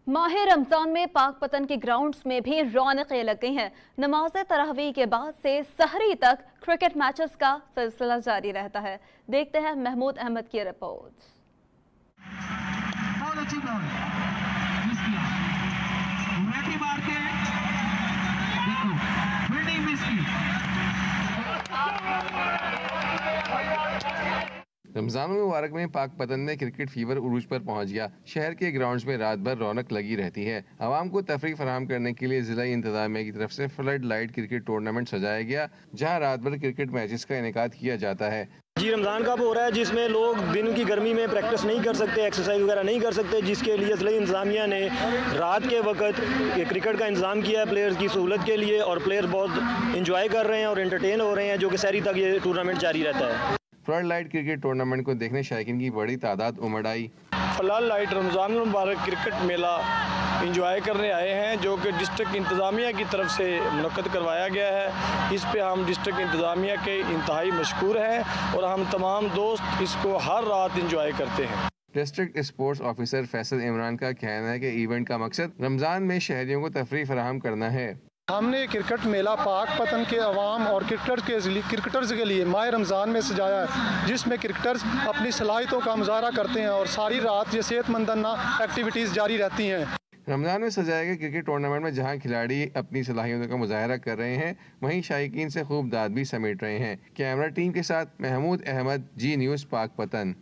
माह रमजान में पाकपतन के ग्राउंड्स में भी रौनकें लग गई हैं। नमाज तरावी के बाद से सहरी तक क्रिकेट मैचेस का सिलसिला जारी रहता है। देखते हैं महमूद अहमद की रिपोर्ट। रमजान मुबारक में पाकपतन में क्रिकेट फीवर उरूज पर पहुंच गया। शहर के ग्राउंड्स में रात भर रौनक लगी रहती है। आवाम को तफरीह फराहम करने के लिए जिला इंतजामिया की तरफ से फ्लड लाइट क्रिकेट टूर्नामेंट सजाया गया, जहां रात भर क्रिकेट मैचेस का इनेकाद किया जाता है। जी, रमज़ान कब हो रहा है जिसमें लोग दिन की गर्मी में प्रैक्टिस नहीं कर सकते, एक्सरसाइज वगैरह नहीं कर सकते, जिसके लिए जिला इंतजामिया ने रात के वक्त क्रिकेट का इंतज़ाम किया है प्लेयर्स की सहूलत के लिए, और प्लेयर बहुत इंजॉय कर रहे हैं और एंटरटेन हो रहे हैं, जो कि सहरी तक ये टूर्नामेंट जारी रहता है। फ्लड लाइट क्रिकेट टूर्नामेंट को देखने शायकीन की बड़ी तादाद उमड़ आई। फ्लड लाइट रमज़ान मुबारक क्रिकेट मेला इंजॉय करने आए हैं, जो कि डिस्ट्रिक्ट इंतज़ामिया की तरफ से मुनक्कद करवाया गया है। इस पे हम डिस्ट्रिक्ट इंतज़ामिया के इंतहाई मशकूर हैं और हम तमाम दोस्त इसको हर रात इंजॉय करते हैं। District sports officer Faisal Imran का कहना है कि इवेंट का मकसद रमज़ान में शहरियों को तफरीह फराहम करना है। हमने क्रिकेट मेला पाकपतन के अवाम और क्रिकेटर्स के लिए माह रमज़ान में सजाया है, जिसमें क्रिकेटर्स अपनी सलाहियतों का मुजाहरा करते हैं और सारी रात ये सेहतमंदाना एक्टिविटीज़ जारी रहती हैं। रमज़ान में सजाए गए क्रिकेट टूर्नामेंट में जहां खिलाड़ी अपनी सलाहियतों का मुजाहरा कर रहे हैं, वहीं शायकीन से खूब दाद भी समेट रहे हैं। कैमरा टीम के साथ महमूद अहमद, जी न्यूज़, पाकपतन।